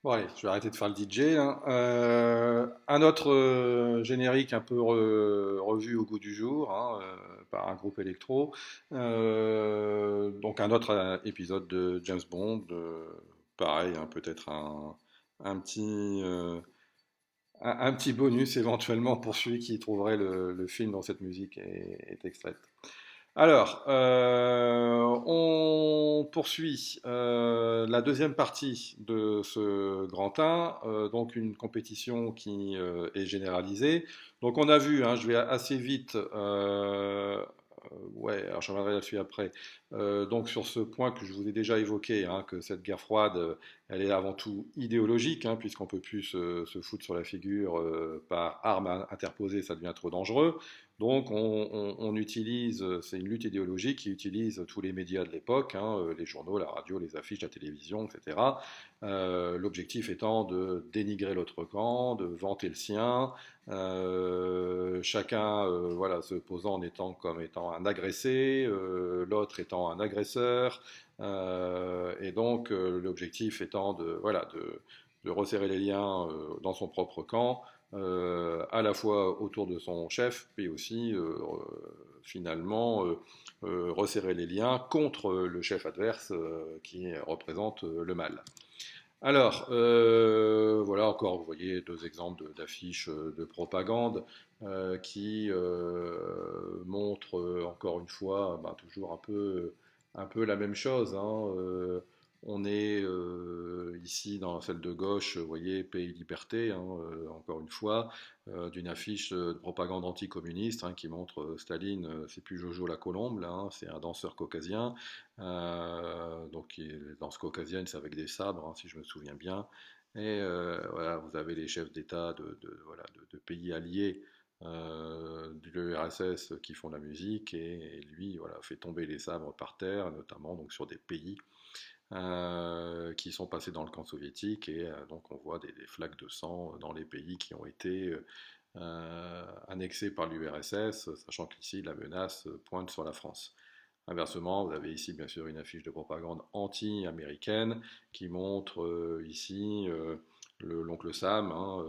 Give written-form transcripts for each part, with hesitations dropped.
Bon, allez, je vais arrêter de faire le DJ, hein. Un autre générique un peu revu au goût du jour, hein, par un groupe électro. Donc un autre épisode de James Bond. Pareil, hein, peut-être un petit, un petit bonus éventuellement pour celui qui trouverait le film dont cette musique est extraite. Alors, on poursuit la deuxième partie de ce grand 1, donc une compétition qui est généralisée. Donc on a vu, hein, je vais assez vite, ouais, alors je reviendrai là-dessus après. Donc sur ce point que je vous ai déjà évoqué, hein, que cette guerre froide, elle est avant tout idéologique, hein, puisqu'on peut plus se foutre sur la figure par arme interposée, ça devient trop dangereux. Donc on utilise, c'est une lutte idéologique qui utilise tous les médias de l'époque, hein, les journaux, la radio, les affiches, la télévision, etc. L'objectif étant de dénigrer l'autre camp, de vanter le sien, chacun voilà, se posant en étant comme étant un agressé, l'autre étant un agresseur, et donc l'objectif étant voilà, de resserrer les liens dans son propre camp, à la fois autour de son chef, puis aussi finalement resserrer les liens contre le chef adverse qui représente le mal. Alors, voilà encore, vous voyez deux exemples d'affiches de propagande qui montrent encore une fois ben, toujours un peu la même chose, hein. On est ici dans celle de gauche, vous voyez, Paix et Liberté, hein, encore une fois, d'une affiche de propagande anticommuniste hein, qui montre Staline, c'est plus Jojo la Colombe, là, hein, c'est un danseur caucasien. Donc les danses caucasiennes, c'est avec des sabres, hein, si je me souviens bien. Et voilà, vous avez les chefs d'État voilà, de pays alliés de l'URSS qui font la musique et lui voilà, fait tomber les sabres par terre, notamment donc, sur des pays qui sont passés dans le camp soviétique et donc on voit des flaques de sang dans les pays qui ont été annexés par l'URSS, sachant qu'ici la menace pointe sur la France. Inversement, vous avez ici bien sûr une affiche de propagande anti-américaine qui montre ici l'oncle Sam hein,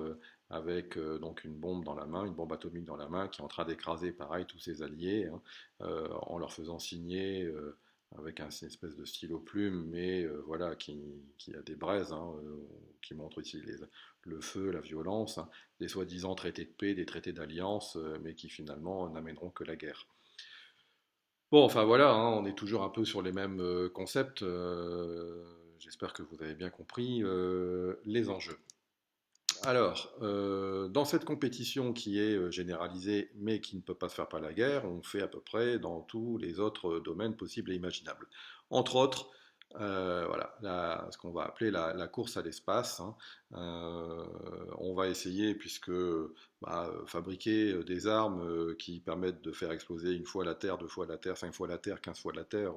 avec donc une bombe dans la main, une bombe atomique dans la main qui est en train d'écraser pareil tous ses alliés hein, en leur faisant signer avec une espèce de stylo plume, mais voilà, qui a des braises, hein, qui montre ici le feu, la violence, hein, des soi-disant traités de paix, des traités d'alliance, mais qui finalement n'amèneront que la guerre. Bon, enfin voilà, hein, on est toujours un peu sur les mêmes concepts. J'espère que vous avez bien compris les enjeux. Alors, dans cette compétition qui est généralisée mais qui ne peut pas se faire par la guerre, on fait à peu près dans tous les autres domaines possibles et imaginables. Entre autres, voilà, ce qu'on va appeler la course à l'espace, hein. On va essayer, puisque bah, fabriquer des armes qui permettent de faire exploser une fois la Terre, deux fois la Terre, cinq fois la Terre, 15 fois la Terre,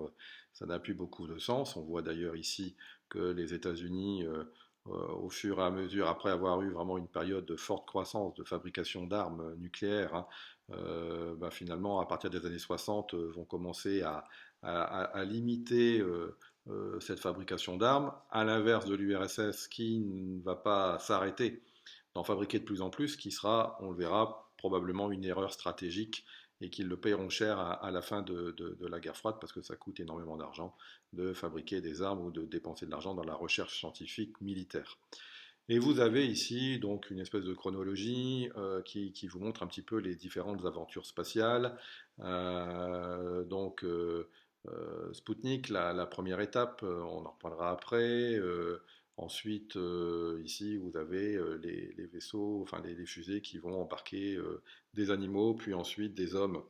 ça n'a plus beaucoup de sens. On voit d'ailleurs ici que les États-Unis au fur et à mesure, après avoir eu vraiment une période de forte croissance de fabrication d'armes nucléaires, hein, bah finalement, à partir des années 60, vont commencer à limiter cette fabrication d'armes, à l'inverse de l'URSS qui ne va pas s'arrêter d'en fabriquer de plus en plus, qui sera, on le verra, probablement une erreur stratégique et qu'ils le paieront cher à la fin de la guerre froide parce que ça coûte énormément d'argent de fabriquer des armes ou de dépenser de l'argent dans la recherche scientifique militaire. Et vous avez ici donc une espèce de chronologie qui vous montre un petit peu les différentes aventures spatiales. Donc Spoutnik, la première étape, on en reparlera après. Ensuite, ici, vous avez les vaisseaux, enfin les fusées qui vont embarquer des animaux, puis ensuite des hommes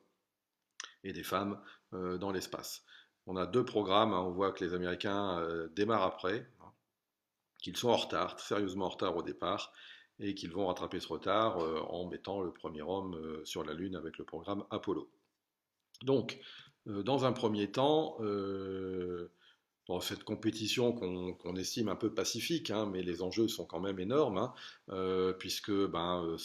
et des femmes dans l'espace. On a deux programmes, hein, on voit que les Américains démarrent après, hein, qu'ils sont en retard, sérieusement en retard au départ, et qu'ils vont rattraper ce retard en mettant le premier homme sur la Lune avec le programme Apollo. Donc, dans un premier temps, dans cette compétition qu'on estime un peu pacifique, hein, mais les enjeux sont quand même énormes, hein, puisque ben,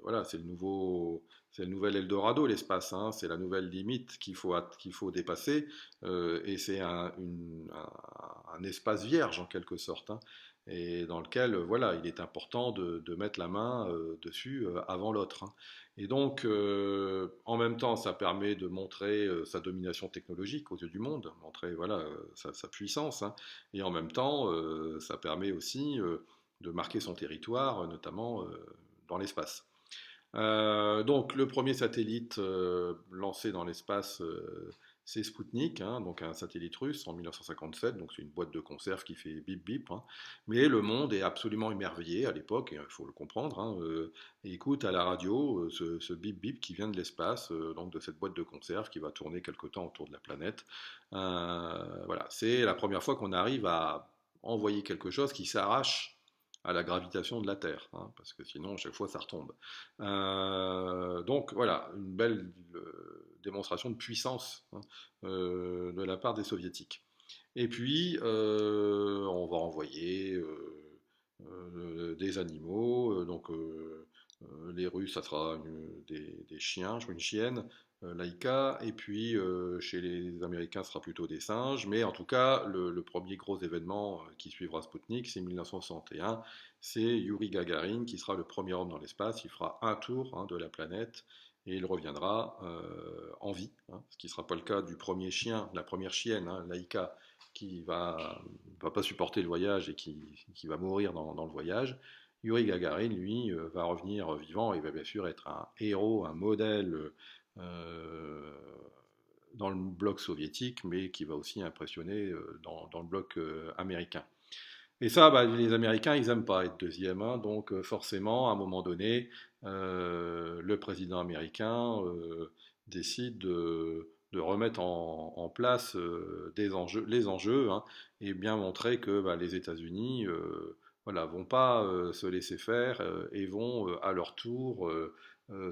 voilà, c'est le nouvel Eldorado, l'espace, hein, c'est la nouvelle limite qu'il faut dépasser, et c'est un espace vierge en quelque sorte, hein. et dans lequel, voilà, il est important de mettre la main dessus avant l'autre, hein. Et donc, en même temps, ça permet de montrer sa domination technologique aux yeux du monde, montrer voilà, sa puissance, hein. Et en même temps, ça permet aussi de marquer son territoire, notamment dans l'espace. Donc, le premier satellite lancé dans l'espace, c'est Spoutnik, hein, donc un satellite russe en 1957, donc c'est une boîte de conserve qui fait bip bip, hein. Mais le monde est absolument émerveillé à l'époque, il faut le comprendre, hein, et écoute à la radio ce bip bip qui vient de l'espace, donc de cette boîte de conserve qui va tourner quelque temps autour de la planète. Voilà, c'est la première fois qu'on arrive à envoyer quelque chose qui s'arrache à la gravitation de la Terre, hein, parce que sinon, chaque fois, ça retombe. Donc voilà, une belle démonstration de puissance, hein, de la part des Soviétiques. Et puis, on va envoyer des animaux, donc les Russes, ça sera des chiens, je crois une chienne, Laïka, et puis chez les Américains, ce sera plutôt des singes, mais en tout cas, le premier gros événement qui suivra Spoutnik, c'est 1961, c'est Yuri Gagarin qui sera le premier homme dans l'espace, il fera un tour, hein, de la planète, et il reviendra en vie, hein, ce qui ne sera pas le cas du premier chien, la première chienne, hein, Laïka, qui va pas supporter le voyage et qui va mourir dans le voyage. Yuri Gagarin, lui, va revenir vivant, il va bien sûr être un héros, un modèle dans le bloc soviétique, mais qui va aussi impressionner dans le bloc américain. Et ça, bah, les Américains, ils n'aiment pas être deuxième, hein, donc forcément, à un moment donné, le président américain décide de remettre en place les enjeux, hein, et bien montrer que bah, les États-Unis voilà, vont pas se laisser faire et vont à leur tour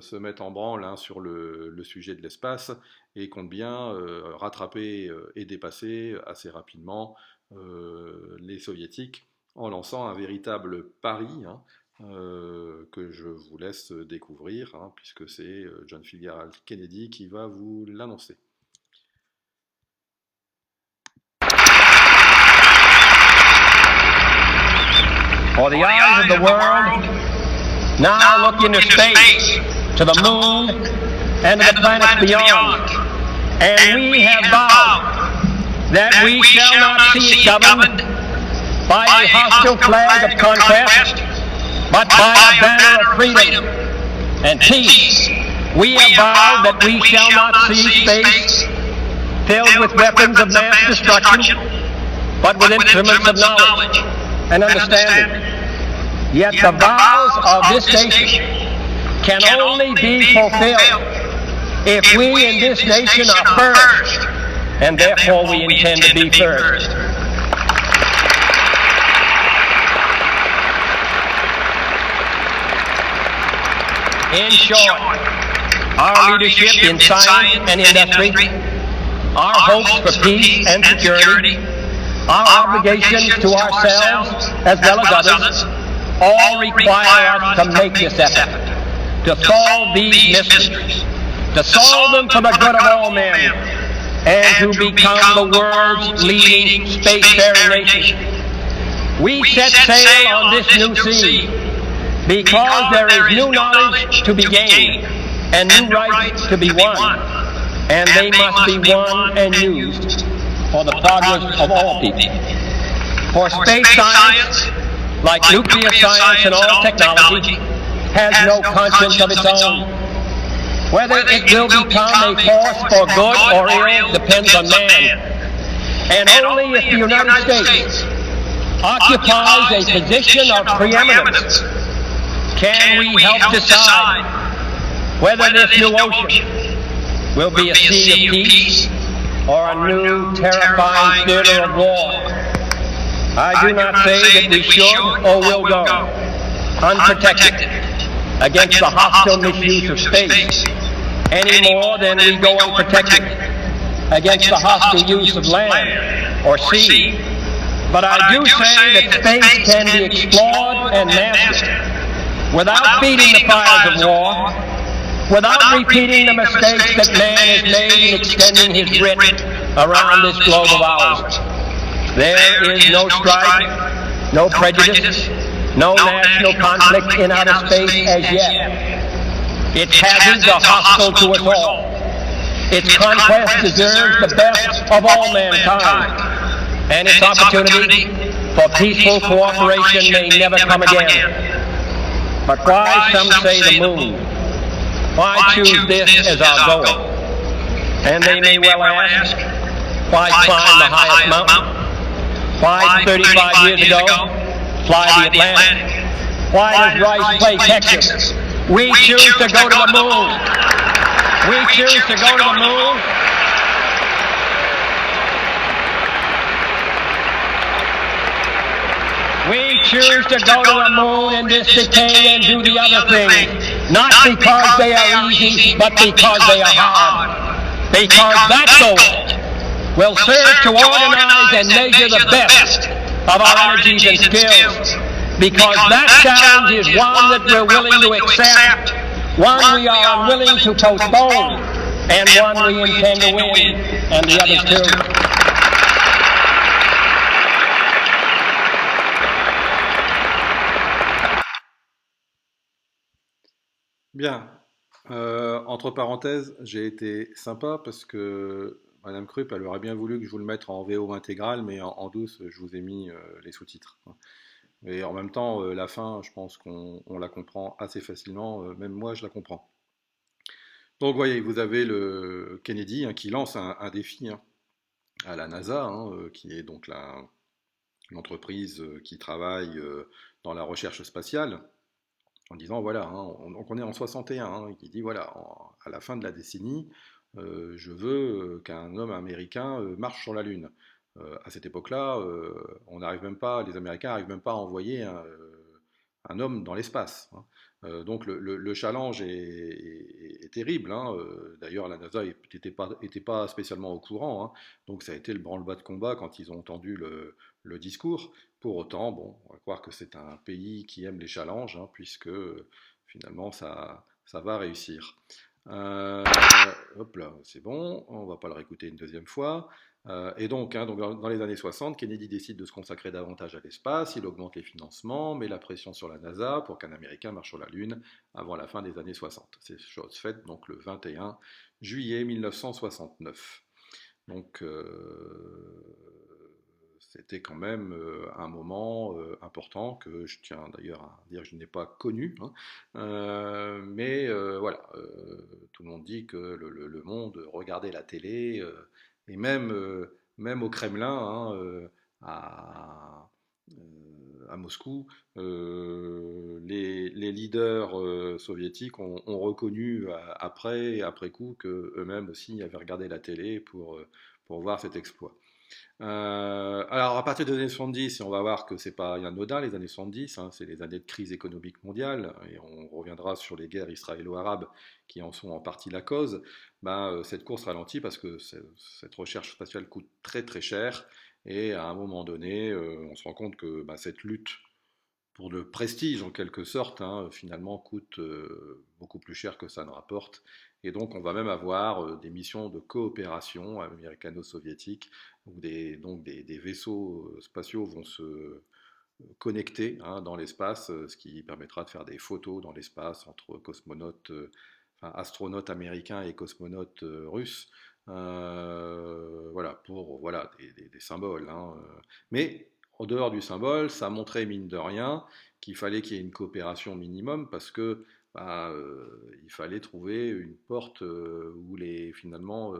se mettre en branle, hein, sur le sujet de l'espace et comptent bien rattraper et dépasser assez rapidement les Soviétiques en lançant un véritable pari, hein, que je vous laisse découvrir, hein, puisque c'est John Fitzgerald Kennedy qui va vous l'annoncer. For the eyes of the world now look into space, to the moon, and to the planets beyond. And we have vowed that we shall not see it governed by a hostile flag of conquest, but by a banner of freedom and peace. We have vowed that we shall not see space filled with weapons of mass destruction, but with instruments of knowledge and understanding. Yet the vows of this nation can only be fulfilled if we in this nation are first, and therefore we intend to be first. In short, our leadership in science and industry, our hopes for peace and security, our obligations to ourselves as well as others, all require us to make this effort, to solve these mysteries, to solve them for the good of all men, and to become the world's leading spacefaring nation. We set sail on this new sea because there is new knowledge to be gained and new rights to be won, and they must be won and used for the progress of all people. For space science, like nuclear science and all technology, has no conscience of its own. Whether it will become a force for good or ill depends on man. And only if the United States occupies a position of preeminence can we help decide whether this new ocean will be a sea of peace or a new terrifying theater of war. I do not say that we should or will go unprotected against the hostile misuse of space any more than we go unprotected against the hostile use of land or sea. But I do say that space can be explored and mastered without feeding the fires of war, without repeating the mistakes that man has made in extending his writ around this globe of ours. There is no strife, no prejudice, no national conflict in outer space as yet. Its hazards are hostile to us all. Its conquest deserves the best of all mankind, and its opportunity for peaceful cooperation may never come again. But why, some say, the moon? Why choose this as our goal? And they may well ask, why climb the highest mountain? Why, 35 years ago, fly the Atlantic? Why does Rice play Texas? We choose to go to the moon. We choose to go to the moon. We choose to go to the moon in this decade and do the other things, not because they are easy, but because they are hard. Because that goal will serve to organize and measure the best of our energies and skills. Because that challenge is one that we're willing to accept, one we are unwilling to postpone, and one we intend to win, and the others too. Bien. Entre parenthèses, j'ai été sympa parce que Madame Krupp, elle aurait bien voulu que je vous le mette en VO intégrale, mais en douce, je vous ai mis les sous-titres. Et en même temps, la fin, je pense qu'on la comprend assez facilement, même moi, je la comprends. Donc, vous voyez, vous avez le Kennedy hein, qui lance un défi hein, à la NASA, hein, qui est donc l'entreprise qui travaille dans la recherche spatiale, en disant voilà, hein, donc on est en 61, hein, qui dit voilà, à la fin de la décennie, je veux qu'un homme américain marche sur la Lune. À cette époque-là, on n'arrive même pas, les Américains n'arrivent même pas à envoyer un homme dans l'espace. Hein. Donc le challenge est terrible. Hein. D'ailleurs, la NASA n'était pas spécialement au courant. Hein. Donc ça a été le branle-bas de combat quand ils ont entendu le discours. Pour autant, bon, on va croire que c'est un pays qui aime les challenges, hein, puisque finalement ça va réussir. Hop là, c'est bon, on va pas le réécouter une deuxième fois. Et donc, hein, donc dans les années 60, Kennedy décide de se consacrer davantage à l'espace, il augmente les financements, met la pression sur la NASA pour qu'un Américain marche sur la Lune avant la fin des années 60. C'est chose faite donc le 21 juillet 1969. Donc c'était quand même un moment important que je tiens d'ailleurs à dire que je n'ai pas connu. Hein. Mais voilà, tout le monde dit que le monde regardait la télé et même au Kremlin, hein, à Moscou, les leaders soviétiques ont reconnu après coup qu'eux-mêmes aussi avaient regardé la télé pour voir cet exploit. Alors à partir des années 70, on va voir que c'est pas anodin les années 70, hein, c'est les années de crise économique mondiale, et on reviendra sur les guerres israélo-arabes qui en sont en partie la cause. Cette course ralentit parce que cette recherche spatiale coûte très très cher, et à un moment donné, on se rend compte que cette lutte pour le prestige en quelque sorte, hein, finalement coûte beaucoup plus cher que ça ne rapporte. Et donc on va même avoir des missions de coopération américano-soviétiques où des vaisseaux spatiaux vont se connecter hein, dans l'espace, ce qui permettra de faire des photos dans l'espace entre cosmonautes, astronautes américains et cosmonautes russes. Voilà, pour des symboles. Hein. Mais en dehors du symbole, ça montrait mine de rien qu'il fallait qu'il y ait une coopération minimum parce que il fallait trouver une porte où finalement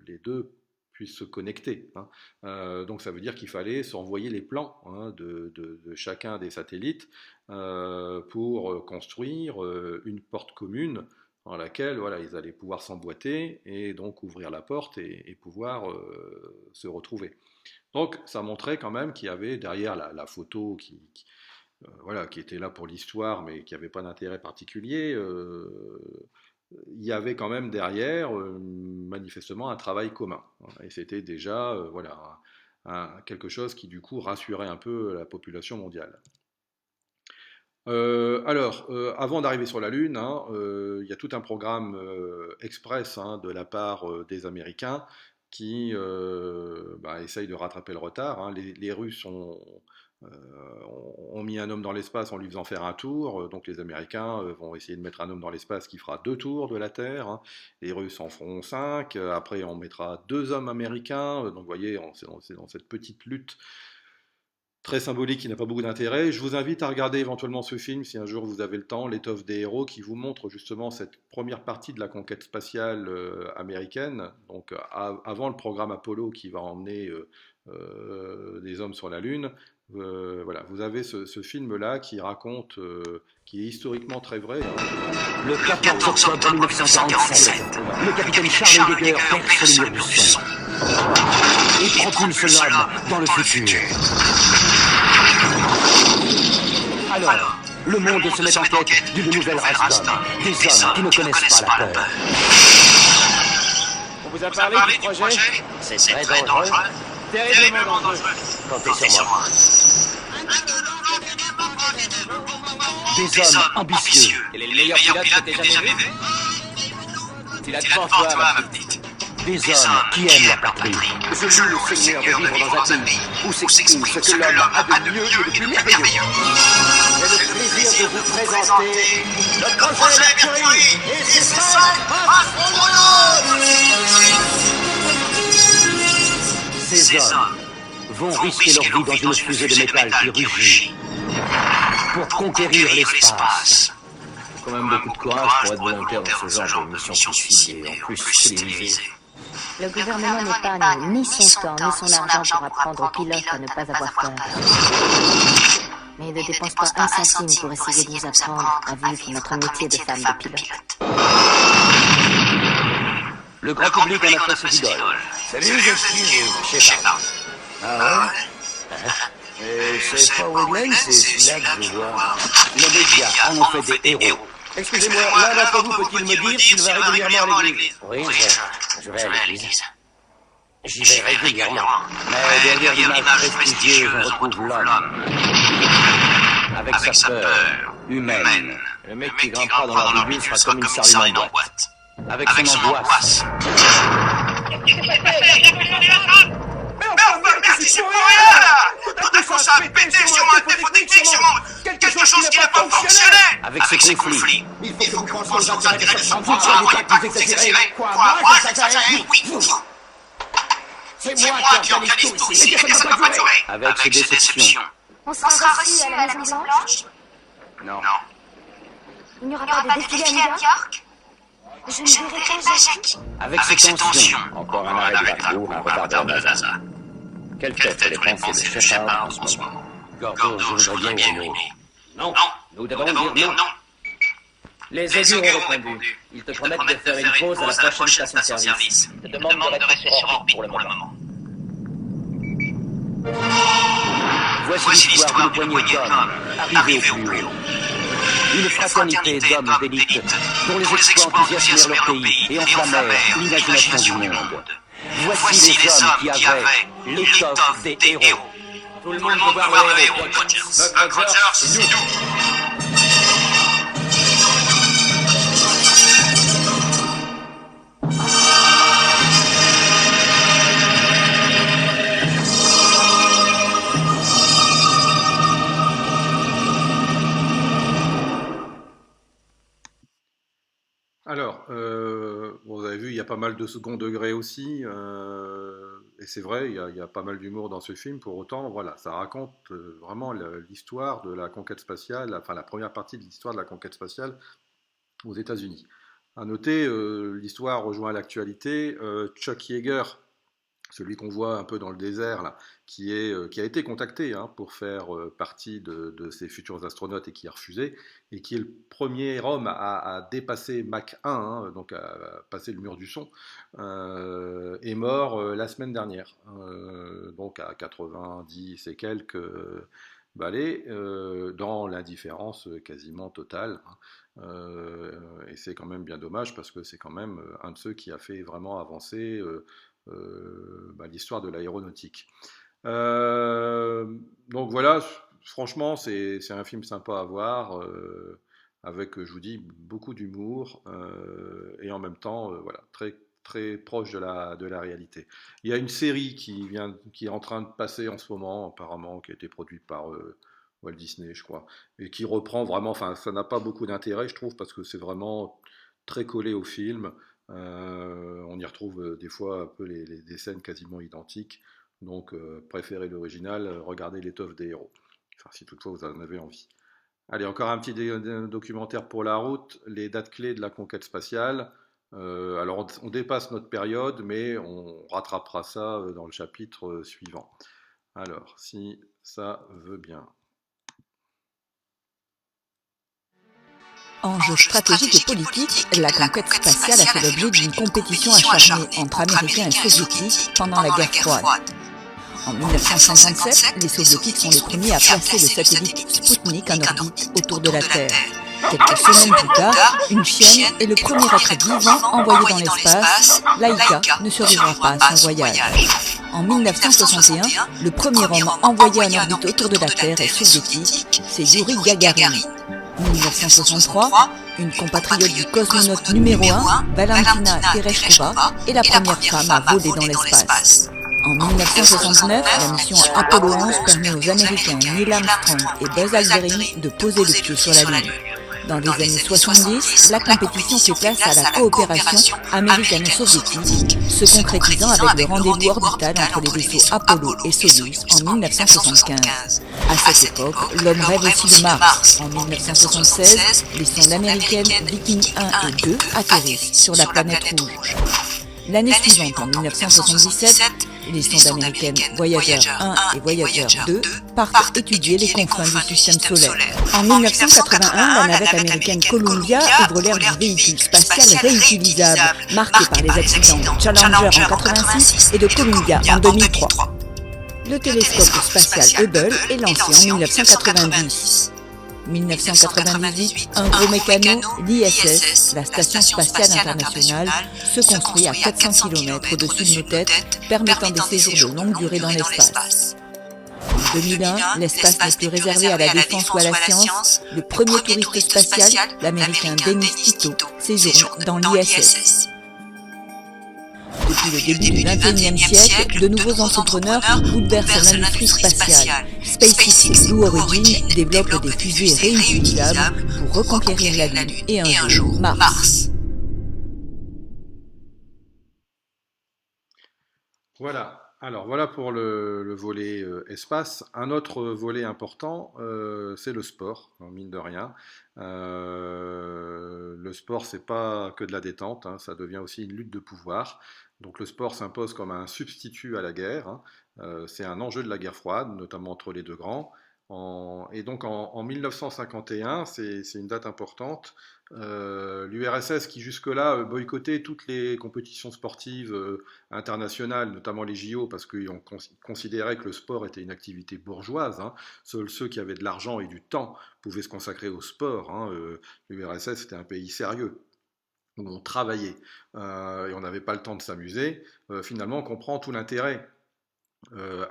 les deux puissent se connecter. Hein. Donc ça veut dire qu'il fallait s'envoyer les plans hein, de chacun des satellites pour construire une porte commune dans laquelle voilà, ils allaient pouvoir s'emboîter et donc ouvrir la porte et pouvoir se retrouver. Donc ça montrait quand même qu'il y avait derrière la photo qui était là pour l'histoire mais qui n'avait pas d'intérêt particulier, il y avait quand même derrière manifestement un travail commun. Et c'était déjà quelque chose qui du coup rassurait un peu la population mondiale. Avant d'arriver sur la Lune, hein, il y a tout un programme express hein, de la part des Américains qui essayent de rattraper le retard. Hein. Les Russes ont ont mis un homme dans l'espace en lui faisant faire un tour. Donc les Américains vont essayer de mettre un homme dans l'espace qui fera 2 tours de la Terre, hein. Les Russes en feront 5. Après, on mettra 2 hommes américains. Donc vous voyez, c'est dans cette petite lutte très symbolique qui n'a pas beaucoup d'intérêt. Je vous invite à regarder éventuellement ce film si un jour vous avez le temps, L'étoffe des héros, qui vous montre justement cette première partie de la conquête spatiale américaine, donc avant le programme Apollo qui va emmener des hommes sur la Lune. Voilà, vous avez ce film-là qui raconte, qui est historiquement très vrai, hein. Le 14 octobre 1947, le capitaine Charles Yeager perce le mur du son et propulse l'homme dans le futur. Alors, le monde se met en quête d'une nouvelle race d'hommes, des hommes qui ne connaissent pas la peur. On vous a parlé du projet? C'est très dangereux. Terriblement dangereux. Comptez sur moi. Des hommes ambitieux. Quel est le meilleur pilote que t'aies jamais vu? Tu l'as devant toi, ma petite. Des hommes qui aiment la patrie. Je loue le Seigneur de vivre dans un pays où s'exprime ce que l'homme a de mieux et de plus merveilleux. J'ai le plaisir de vous présenter le projet Mercury et ses 5 astronautes. Ces hommes vont risquer leur vie dans une fusée de métal qui rugit pour conquérir l'espace. Quand même beaucoup de courage pour être volontaire dans ce genre de mission suicide et en plus télévisée. Le gouvernement n'épargne ni son temps ni son argent pour apprendre aux pilotes à ne pas avoir peur. Mais il ne dépense pas un centime pour essayer de nous apprendre à vivre notre métier de femme de pilote. Le grand public en a fait ses idoles. Salut, je suis Shepard. Ah ouais? C'est pas Wegland, c'est celui-là que je vois. Les médias en ont fait des héros. Excusez-moi, l'un d'entre vous peut-il me dire s'il va régulièrement à l'église? Oui, je vais à l'église. J'y vais régulièrement. Mais derrière l'image prestigieuse, on retrouve l'homme. Avec sa peur humaine. Le mec qui grimpera dans la rue sera comme une sardine en boîte. Avec son angoisse. Tout à coup ça a pété sur moi, un défaut technique sur moi. Quelque chose qui n'a pas fonctionné. Avec ces conflits. Il faut que vous pensiez aux intérêts de cette chambre. Vous ne soyez pas plus exagéré. Quoi, moi, j'exagère? Oui. C'est moi qui organise tout ici et ça ne va pas durer. Avec ses déceptions. On sera reçus à la Maison Blanche? Non. Il n'y aura pas de défilé à New York? Je ne verrai pas Jackie. Avec ses tensions. Encore un arrêt de bateau, un retardeur de NASA. Quelle tête les pensées de Shepard en ce moment. Gordo, je voudrais bien aimer. Non, nous devons dire non. Les aigus ont répondu. Ils te promettent de faire une pause à la prochaine station-service. Ils te demandent de rester sur orbite pour le moment. Voici l'histoire d'une poignée d'hommes arrivés au plus haut. Une fraternité d'hommes d'élite dont les exploits enthousiasmèrent leur pays et enflammèrent l'imagination du monde. Voici les hommes qui avaient l'étoffe des héros. Tout le monde veut voir le héros, Buck Rogers. Buck Rogers, c'est nous. Alors, vous avez vu, il y a pas mal de second degré aussi, et c'est vrai, il y a pas mal d'humour dans ce film. Pour autant, voilà, ça raconte vraiment l'histoire de la conquête spatiale, enfin la première partie de l'histoire de la conquête spatiale aux États-Unis. À noter, l'histoire rejoint l'actualité. Chuck Yeager, celui qu'on voit un peu dans le désert, là, qui a été contacté pour faire partie de ces futurs astronautes et qui a refusé, et qui est le premier homme à dépasser Mach 1, donc à passer le mur du son, est mort la semaine dernière, donc à 90 et quelques balais, dans l'indifférence quasiment totale. Et c'est quand même bien dommage parce que c'est quand même un de ceux qui a fait vraiment avancer l'histoire de l'aéronautique. Donc voilà, franchement, c'est un film sympa à voir, avec, je vous dis, beaucoup d'humour, et en même temps, voilà, très, très proche de la réalité. Il y a une série qui est en train de passer en ce moment, apparemment, qui a été produite par Walt Disney, je crois, et qui reprend vraiment, enfin, ça n'a pas beaucoup d'intérêt, je trouve, parce que c'est vraiment très collé au film. On y retrouve des fois un peu des scènes quasiment identiques. Donc, préférez l'original, regardez l'étoffe des héros. Enfin, si toutefois vous en avez envie. Allez, encore un petit documentaire pour la route, les dates clés de la conquête spatiale. Alors, on dépasse notre période, mais on rattrapera ça dans le chapitre suivant. Alors, si ça veut bien. Enjeu stratégique et politique, la conquête spatiale a fait l'objet d'une compétition acharnée entre Américains et Soviétiques pendant la guerre froide. En 1957, les Soviétiques sont les premiers à placer le satellite Sputnik en orbite autour de la Terre. Quelques semaines plus tard, une chienne est le premier être vivant envoyé dans l'espace. Laika ne survivra pas à son voyage. En 1961, le premier homme envoyé en orbite autour de la Terre est soviétique, c'est Yuri Gagarin. 1963, une compatriote du cosmonaute numéro 1, Valentina Tereshkova, est la première femme à voler dans l'espace. En 1969, la mission Apollo 11 permet aux Américains Neil Armstrong et Buzz Aldrin de poser le pied sur la Lune. Dans les années 70, la compétition fait place à la coopération américano-soviétique, se concrétisant avec le rendez-vous orbital entre les vaisseaux Apollo et Soyuz en 1975. À cette époque, l'homme rêve aussi de Mars. En 1976, les sondes américaines Viking 1 et 2 atterrissent sur la planète rouge. L'année suivante, en 1977, les sondes américaines Voyager 1 et Voyager 2 partent étudier les confins du système solaire. En 1981, la navette américaine Columbia ouvre l'ère du véhicule spatial réutilisable, marqué par les accidents de Challenger en 1986 et de Columbia en 2003. Le télescope spatial Hubble est lancé en 1990. 1998, un gros mécano, l'ISS, la Station spatiale internationale, se construit à 400 km au-dessus de nos têtes, permettant des séjours de longue durée dans l'espace. En 2001, l'espace n'est plus réservé à la défense ou à la science. Le premier touriste spatial, l'américain Dennis Tito, séjourne dans l'ISS. Depuis le début du XXIe siècle, de nouveaux entrepreneurs bouleversent l'industrie spatiale. SpaceX et Blue Origin développent des fusées réutilisables pour reconquérir la Lune et un jour Mars. Voilà. Alors voilà pour le volet espace. Un autre volet important, c'est le sport, mine de rien. Le sport, c'est pas que de la détente, hein, ça devient aussi une lutte de pouvoir. Donc le sport s'impose comme un substitut à la guerre, hein. C'est un enjeu de la guerre froide, notamment entre les deux grands. Et donc en 1951, c'est une date importante, l'URSS qui jusque-là boycottait toutes les compétitions sportives internationales, notamment les JO, parce qu'on considérait que le sport était une activité bourgeoise, hein. Seuls ceux qui avaient de l'argent et du temps pouvaient se consacrer au sport, hein. L'URSS était un pays sérieux, où on travaillait, et on n'avait pas le temps de s'amuser. Finalement, on comprend tout l'intérêt,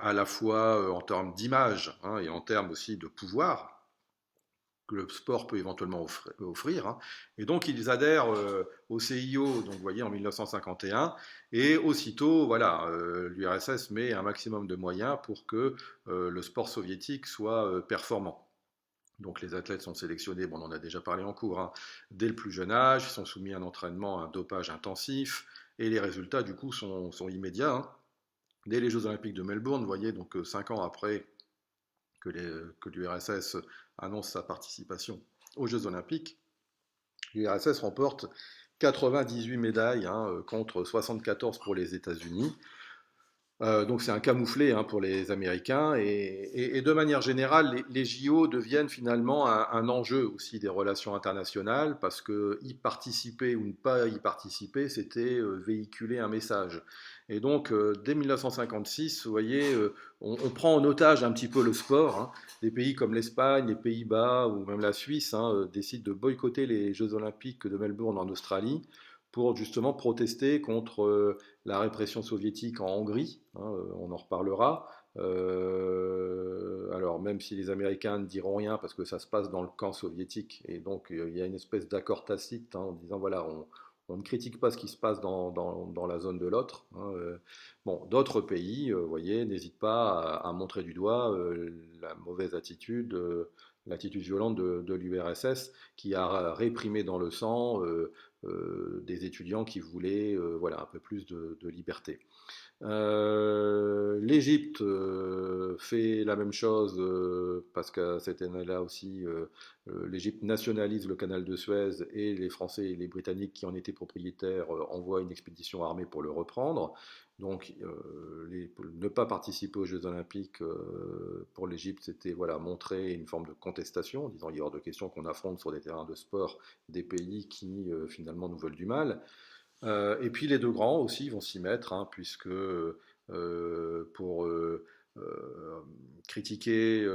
à la fois en termes d'image, hein, et en termes aussi de pouvoir que le sport peut éventuellement offrir, hein. Et donc ils adhèrent au CIO, donc vous voyez, en 1951, et aussitôt, voilà, l'URSS met un maximum de moyens pour que le sport soviétique soit performant. Donc les athlètes sont sélectionnés, bon, on en a déjà parlé en cours, hein, dès le plus jeune âge, ils sont soumis à un entraînement, à un dopage intensif, et les résultats du coup sont immédiats, hein. Dès les Jeux Olympiques de Melbourne, vous voyez, donc 5 ans après que l'URSS annonce sa participation aux Jeux Olympiques, l'URSS remporte 98 médailles, hein, contre 74 pour les États-Unis. Donc c'est un camouflet, hein, pour les Américains, et de manière générale, les JO deviennent finalement un enjeu aussi des relations internationales, parce que y participer ou ne pas y participer, c'était véhiculer un message. Et donc dès 1956, vous voyez, on prend en otage un petit peu le sport, hein. Des pays comme l'Espagne, les Pays-Bas ou même la Suisse, hein, décident de boycotter les Jeux Olympiques de Melbourne en Australie, pour justement protester contre la répression soviétique en Hongrie, hein, on en reparlera. Alors même si les Américains ne diront rien parce que ça se passe dans le camp soviétique, et donc il y a une espèce d'accord tacite, hein, en disant voilà, on ne critique pas ce qui se passe dans la zone de l'autre. Hein. Bon, d'autres pays, vous voyez, n'hésitent pas à montrer du doigt la mauvaise attitude, l'attitude violente de l'URSS qui a réprimé dans le sang des étudiants qui voulaient voilà, un peu plus de liberté. L'Égypte fait la même chose parce qu'à cette année-là aussi, l'Égypte nationalise le canal de Suez et les Français et les Britanniques qui en étaient propriétaires envoient une expédition armée pour le reprendre. Donc ne pas participer aux Jeux Olympiques pour l'Égypte, c'était voilà, montrer une forme de contestation, en disant il y a hors de question qu'on affronte sur des terrains de sport des pays qui finalement nous veulent du mal. Et puis les deux grands aussi vont s'y mettre, hein, puisque pour critiquer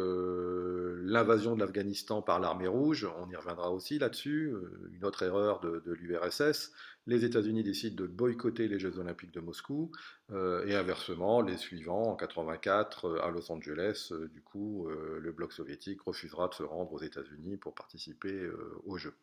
l'invasion de l'Afghanistan par l'armée rouge, on y reviendra aussi là-dessus, une autre erreur de l'URSS, les États-Unis décident de boycotter les Jeux Olympiques de Moscou, et inversement, les suivants, en 84, à Los Angeles, du coup, le bloc soviétique refusera de se rendre aux États-Unis pour participer aux Jeux.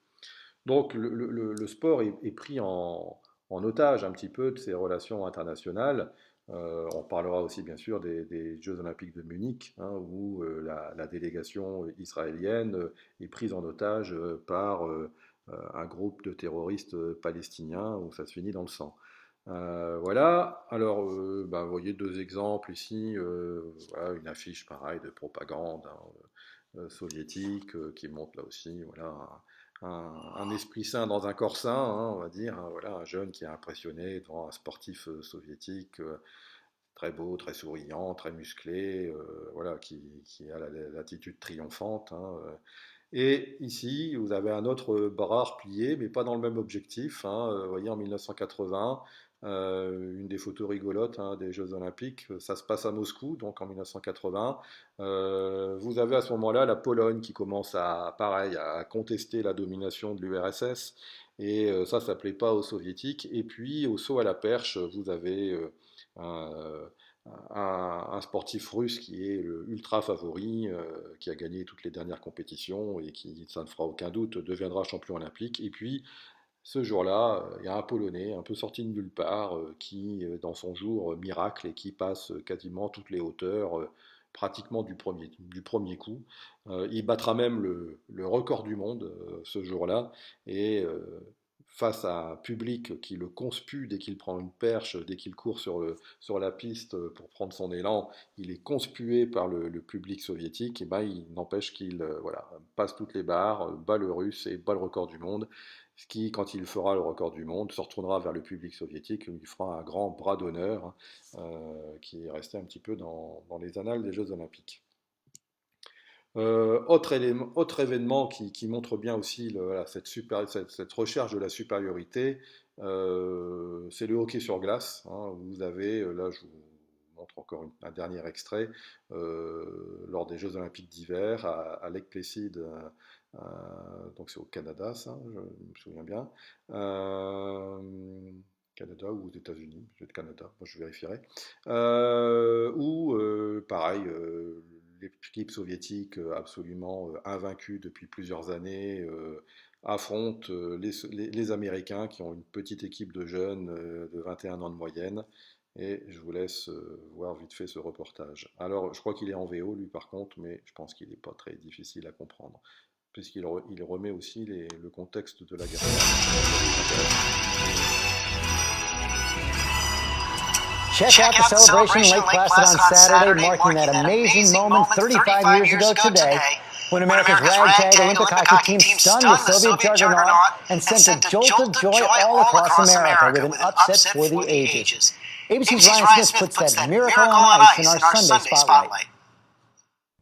Donc le sport est pris en otage un petit peu de ces relations internationales. On parlera aussi bien sûr des Jeux Olympiques de Munich, hein, où la délégation israélienne est prise en otage par un groupe de terroristes palestiniens où ça se finit dans le sang. Voilà, alors vous voyez deux exemples ici, voilà, une affiche pareil de propagande soviétique qui montre là aussi voilà, un esprit sain dans un corps sain, hein, on va dire, hein, voilà, un jeune qui est impressionné devant un sportif soviétique très beau, très souriant, très musclé, voilà, qui a l'attitude triomphante. Hein, Et ici, vous avez un autre bras replié, mais pas dans le même objectif. Hein, vous voyez, en 1980, une des photos rigolotes hein, des Jeux Olympiques, ça se passe à Moscou, donc en 1980. Vous avez à ce moment-là la Pologne qui commence à contester la domination de l'URSS, et ça plaît pas aux soviétiques. Et puis au saut à la perche, vous avez un sportif russe qui est le ultra favori, qui a gagné toutes les dernières compétitions et qui, ça ne fera aucun doute, deviendra champion olympique. Et puis ce jour-là, il y a un Polonais un peu sorti de nulle part qui, dans son jour miracle, et qui passe quasiment toutes les hauteurs, pratiquement du premier coup. Il battra même le record du monde ce jour-là. Et face à un public qui le conspue dès qu'il prend une perche, dès qu'il court sur la piste pour prendre son élan, il est conspué par le public soviétique, et ben, il n'empêche qu'il voilà, passe toutes les barres, bat le russe et bat le record du monde, ce qui, quand il fera le record du monde, se retournera vers le public soviétique et il fera un grand bras d'honneur qui est resté un petit peu dans les annales des Jeux Olympiques. Autre événement qui montre bien aussi voilà, cette recherche de la supériorité, c'est le hockey sur glace. Hein, vous avez, là je vous montre encore un dernier extrait, lors des Jeux Olympiques d'hiver à Lake Placid, donc c'est au Canada, ça, je me souviens bien. Canada ou aux États-Unis, peut-être Canada, moi je vérifierai. Où, pareil, l'équipe soviétique absolument invaincue depuis plusieurs années affronte les Américains qui ont une petite équipe de jeunes de 21 ans de moyenne. Et je vous laisse voir vite fait ce reportage. Alors, je crois qu'il est en VO, lui, par contre, mais je pense qu'il n'est pas très difficile à comprendre, puisqu'il remet aussi le contexte de la guerre. Check out the celebration in Lake Placid on Saturday, marking that amazing moment 35 years ago today, when America's ragtag Olympic hockey team stunned the Soviet juggernaut and sent a jolt of joy all across America with an upset for the ages. ABC's Ryan Smith puts that miracle on ice in our Sunday spotlight.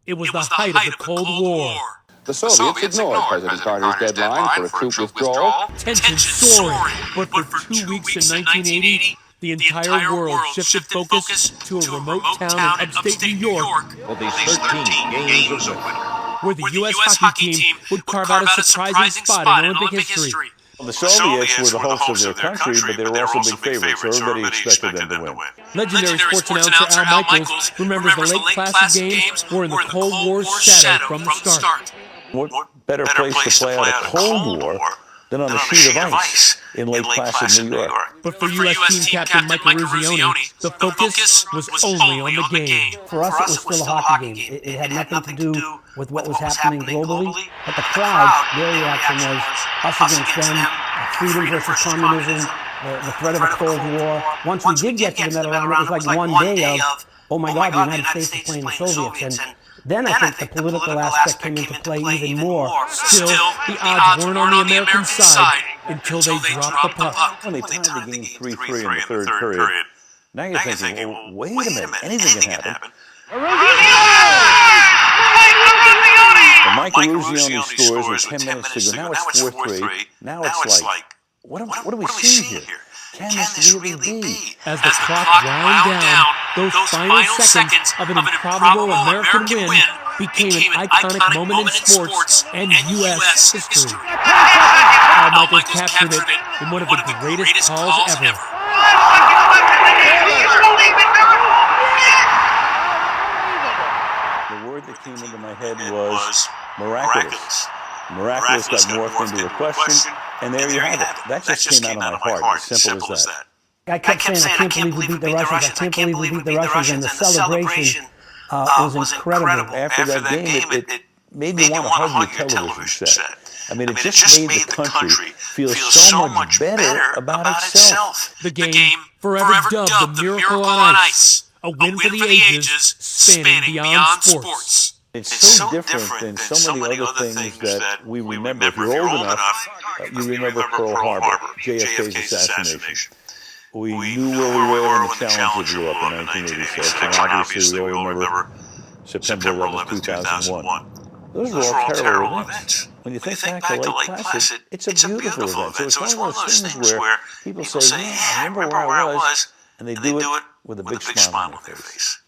It was the height of the Cold War. The Soviets ignored President Carter's deadline for a troop withdrawal. Tension soaring, but for 2 weeks in 1980, the entire world shifted focus to a remote town in upstate New York, Well, these 13 games of winter. where the U.S. hockey team would carve out a surprising spot in Olympic history. Well, the Soviets were the hosts of their country, but they were also big favorites, so everybody expected them to win. Legendary sports announcer Al Michaels remembers the Lake Placid games were in the Cold War's shadow from the start. What better place to play out a Cold War than on a sheet of ice in Lake Placid, New York. But for U.S. team captain Michael Eruzione, the focus was only on the game. For us, it was still a hockey game. It had nothing to do with what was happening globally, but the crowd, their reaction was us against them, freedom versus communism, the threat of a Cold War. Once we did get to the medal round, it was like one day of, oh my God, the United States is playing the Soviets. And then I think the political aspect came into play even more. Still, the odds weren't on the American side until they dropped the puck. When they tied the game 3-3 in the third period, now you're thinking, well, wait a minute, anything can happen. But Michael Eruzione scores with 10 minutes to go. Now it's 4-3. Now it's like, what do we see here? Can this really be? As the clock wound down, those final seconds of an improbable American win became an iconic moment in sports and U.S. history. Al Michaels captured it in one of the greatest calls ever. The word that came into my head was miraculous. Miraculous got morphed into a question, and there you have it. That just came out of my heart, as simple as that. I kept saying, I can't believe we beat the Russians. I can't believe we beat the Russians. And the celebration was incredible. After that game, it made me want to hug your television set. I mean, it just made the country feel so much better about itself. The game, forever dubbed the Miracle on Ice, a win for the ages, spanning beyond sports. It's so different than so many other things that we remember. If you're old enough, you remember Pearl Harbor, JFK's assassination. We knew where we were when the Challenger blew up in 1986, and obviously we all remember September 11, 2001. Those were all terrible events. When you think back to Lake Placid, it's a beautiful event. So it's one of those things where people say, yeah, I remember where I was, and they do it with a big smile on their face.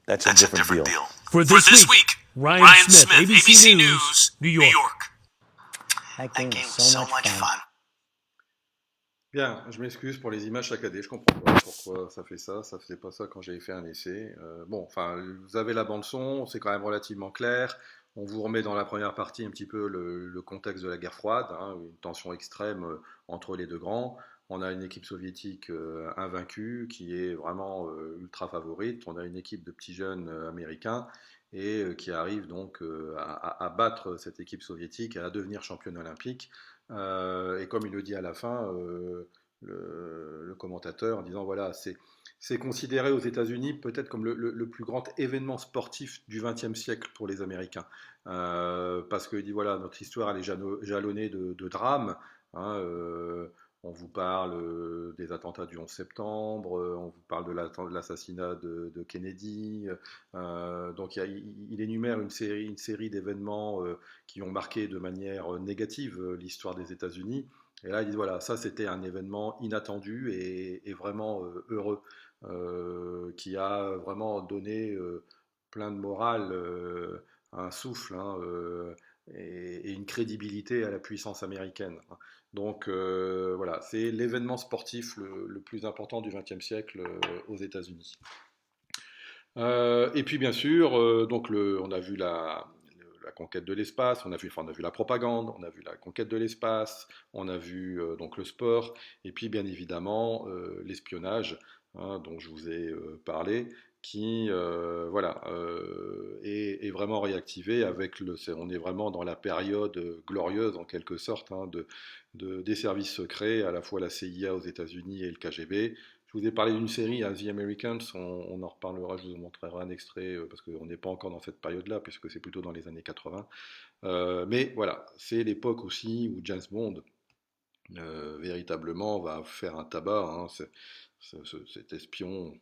That's a different deal. For this week, Ryan Smith, ABC News, New York. That game was so much fun. Bien, je m'excuse pour les images saccadées, je comprends pas pourquoi ça fait ça faisait pas ça quand j'avais fait un essai. Bon, enfin, vous avez la bande son, c'est quand même relativement clair. On vous remet dans la première partie un petit peu le contexte de la guerre froide, hein, une tension extrême entre les deux grands. On a une équipe soviétique invaincue qui est vraiment ultra favorite. On a une équipe de petits jeunes américains et qui arrive donc à battre cette équipe soviétique et à devenir championne olympique. Et comme il le dit à la fin, le commentateur, en disant voilà, c'est considéré aux États-Unis peut-être comme le plus grand événement sportif du XXe siècle pour les Américains. Parce qu'il dit voilà, notre histoire elle est jalonnée de drames. Hein, on vous parle des attentats du 11 septembre, on vous parle de l'assassinat de Kennedy. Donc il énumère une série d'événements qui ont marqué de manière négative l'histoire des États-Unis. Et là, il dit voilà, ça c'était un événement inattendu et vraiment heureux, qui a vraiment donné plein de morale, un souffle, hein, et une crédibilité à la puissance américaine. Donc voilà, c'est l'événement sportif le plus important du XXe siècle aux États-Unis. Et puis bien sûr, donc on a vu la conquête de l'espace, on a vu la propagande, on a vu la conquête de l'espace, on a vu donc le sport, et puis bien évidemment l'espionnage, hein, dont je vous ai parlé, qui voilà, est vraiment réactivé on est vraiment dans la période glorieuse en quelque sorte, hein, des services secrets, à la fois la CIA aux États-Unis et le KGB. Je vous ai parlé d'une série, hein, The Americans, on en reparlera, je vous montrerai un extrait, parce qu'on n'est pas encore dans cette période-là, puisque c'est plutôt dans les années 80. Mais voilà, c'est l'époque aussi où James Bond, véritablement, va faire un tabac, hein, cet espion...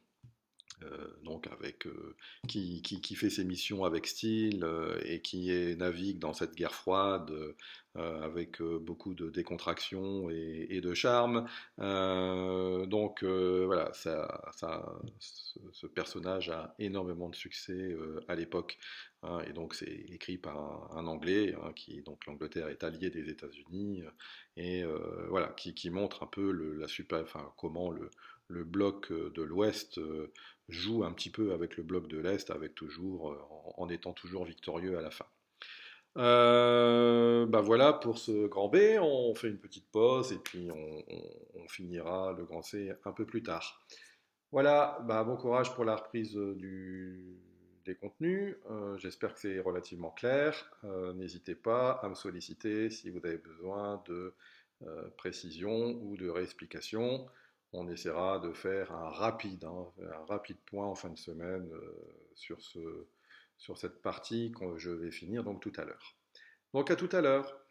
donc qui fait ses missions avec style et qui navigue dans cette guerre froide avec beaucoup de décontraction et de charme. Donc voilà, ce personnage a énormément de succès à l'époque, hein, et donc c'est écrit par un Anglais, hein, donc l'Angleterre est alliée des États-Unis, et voilà, qui montre un peu comment le bloc de l'Ouest joue un petit peu avec le bloc de l'Est, en étant toujours victorieux à la fin. Voilà pour ce grand B, on fait une petite pause et puis on finira le grand C un peu plus tard. Voilà, bon courage pour la reprise des contenus. J'espère que c'est relativement clair. N'hésitez pas à me solliciter si vous avez besoin de précision ou de réexplication. On essaiera de faire un rapide point en fin de semaine sur cette partie que je vais finir donc tout à l'heure. Donc à tout à l'heure.